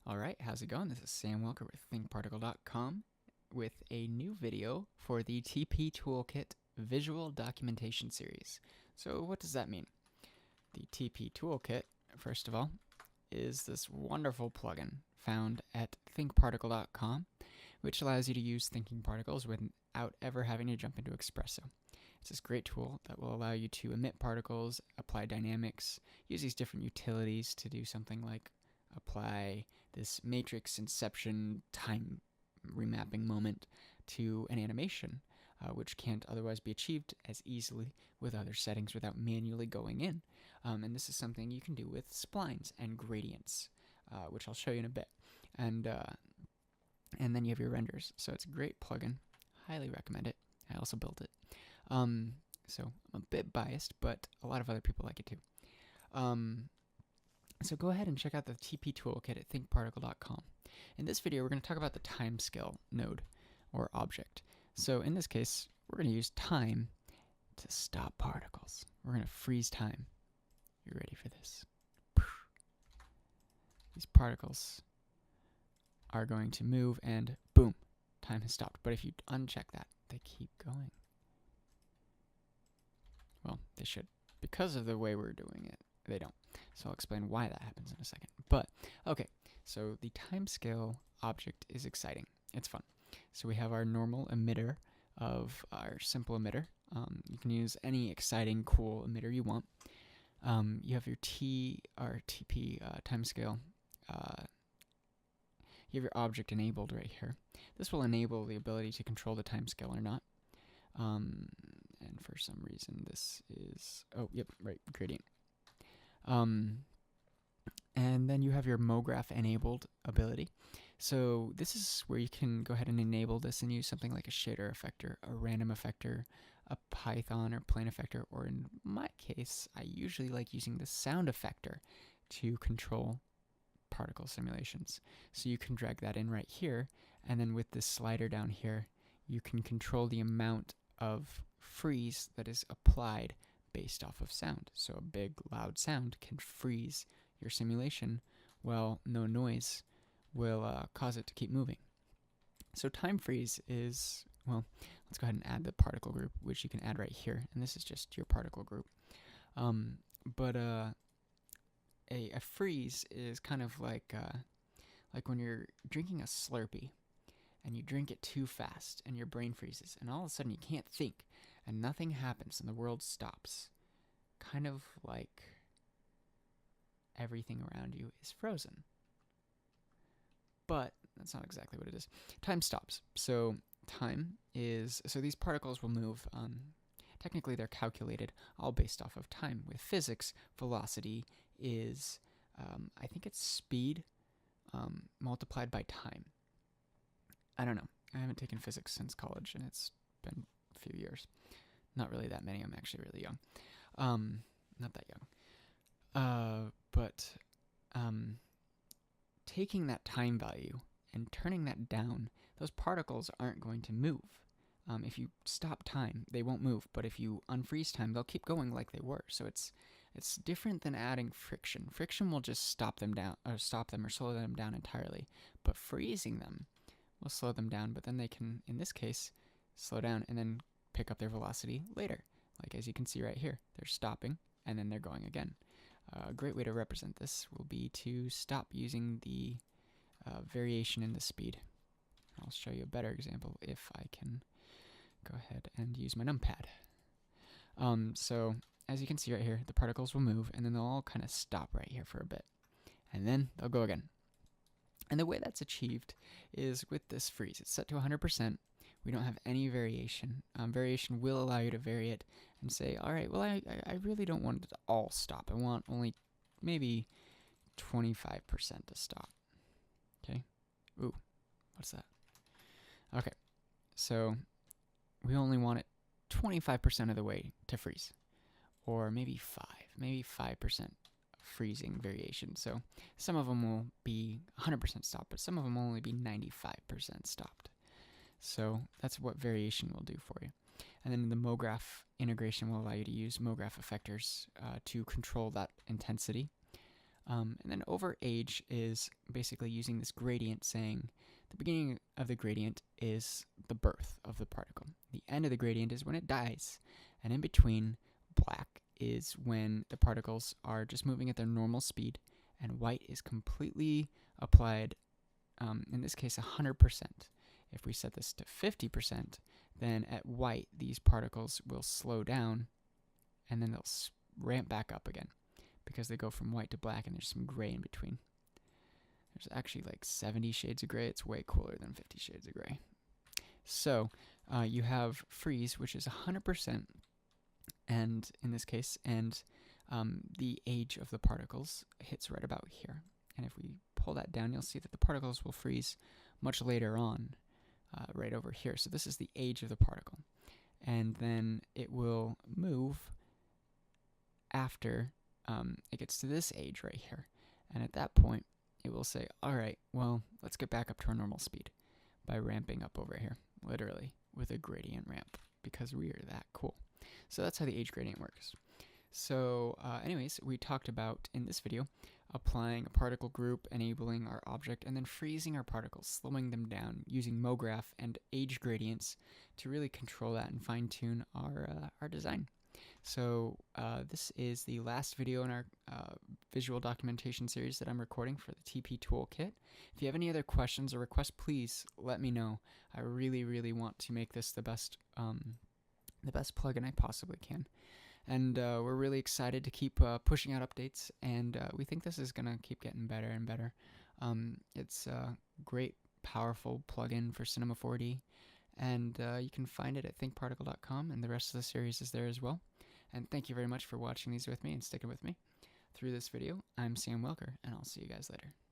Alright, how's it going? This is Sam Welker with ThinkParticle.com with a new video for the TP Toolkit Visual Documentation Series. So what does that mean? The TP Toolkit, first of all, is this wonderful plugin found at ThinkParticle.com, which allows you to use thinking particles without ever having to jump into Espresso. It's this great tool that will allow you to emit particles, apply dynamics, use these different utilities to do something like apply this matrix inception time remapping moment to an animation, which can't otherwise be achieved as easily with other settings without manually going in. And this is something you can do with splines and gradients, which I'll show you in a bit. And then you have your renders. So it's a great plugin. Highly recommend it. I also built it. So I'm a bit biased, but a lot of other people like it too. So go ahead and check out the TP Toolkit at thinkparticle.com. In this video, we're going to talk about the TimeScale node or object. So in this case, we're going to use time to stop particles. We're going to freeze time. You ready for this? These particles are going to move and boom, time has stopped. But if you uncheck that, they keep going. Well, they should. Because of the way we're doing it, they don't. So I'll explain why that happens in a second. But, okay, so the TimeScale object is exciting. It's fun. So we have our normal emitter of our simple emitter. You can use any exciting, cool emitter you want. You have your TP TimeScale. You have your object enabled right here. This will enable the ability to control the timescale or not. And for some reason this is, oh, yep, right, gradient. And then you have your MoGraph enabled ability. So this is where you can go ahead and enable this and use something like a shader effector, a random effector, a Python or plane effector, or in my case, I usually like using the sound effector to control particle simulations. So you can drag that in right here, and then with this slider down here, you can control the amount of freeze that is applied based off of sound. So a big, loud sound can freeze your simulation, while no noise will cause it to keep moving. So time freeze is, well, let's go ahead and add the particle group, which you can add right here, and this is just your particle group. But a freeze is kind of like when you're drinking a Slurpee, and you drink it too fast, and your brain freezes, and all of a sudden you can't think, and nothing happens, and the world stops. Kind of like everything around you is frozen. But that's not exactly what it is. Time stops. So time is, so these particles will move, technically they're calculated all based off of time. With physics, velocity is, I think it's speed multiplied by time. I don't know. I haven't taken physics since college, and it's been a few years. Not really that many. I'm actually really young. Not that young. But taking that time value and turning that down, those particles aren't going to move. If you stop time, they won't move. But if you unfreeze time, they'll keep going like they were. So it's different than adding friction. Friction will just stop them or slow them down entirely. But freezing them will slow them down. But then they can, in this case, slow down and then pick up their velocity later. Like as you can see right here, they're stopping and then they're going again. A great way to represent this will be to stop using the variation in the speed. I'll show you a better example if I can go ahead and use my numpad. So as you can see right here, the particles will move and then they'll all kind of stop right here for a bit. And then they'll go again. And the way that's achieved is with this freeze. It's set to 100%. We don't have any variation. Variation will allow you to vary it and say, all right, well, I really don't want it to all stop. I want only maybe 25% to stop. Okay. Ooh, what's that? Okay. So we only want it 25% of the way to freeze. Or maybe 5% freezing variation. So some of them will be 100% stopped, but some of them will only be 95% stopped. So that's what variation will do for you. And then the MoGraph integration will allow you to use MoGraph effectors to control that intensity. And then over age is basically using this gradient, saying the beginning of the gradient is the birth of the particle. The end of the gradient is when it dies. And in between, black is when the particles are just moving at their normal speed, and white is completely applied, in this case 100%. If we set this to 50%, then at white, these particles will slow down, and then they'll ramp back up again, because they go from white to black, and there's some gray in between. There's actually like 70 shades of gray. It's way cooler than 50 shades of gray. So you have freeze, which is 100%, and in this case, and the age of the particles hits right about here. And if we pull that down, you'll see that the particles will freeze much later on, right over here. So this is the age of the particle. And then it will move after it gets to this age right here. And at that point, it will say, all right, well, let's get back up to our normal speed by ramping up over here, literally, with a gradient ramp, because we are that cool. So that's how the age gradient works. So anyways, we talked about, in this video, applying a particle group, enabling our object, and then freezing our particles, slowing them down, using MoGraph and age gradients to really control that and fine-tune our design. So this is the last video in our visual documentation series that I'm recording for the TP Toolkit. If you have any other questions or requests, please let me know. I really, really want to make this the best plugin I possibly can. And we're really excited to keep pushing out updates, and we think this is going to keep getting better and better. It's a great, powerful plugin for Cinema 4D, and you can find it at thinkparticle.com, and the rest of the series is there as well. And thank you very much for watching these with me and sticking with me through this video. I'm Sam Welker, and I'll see you guys later.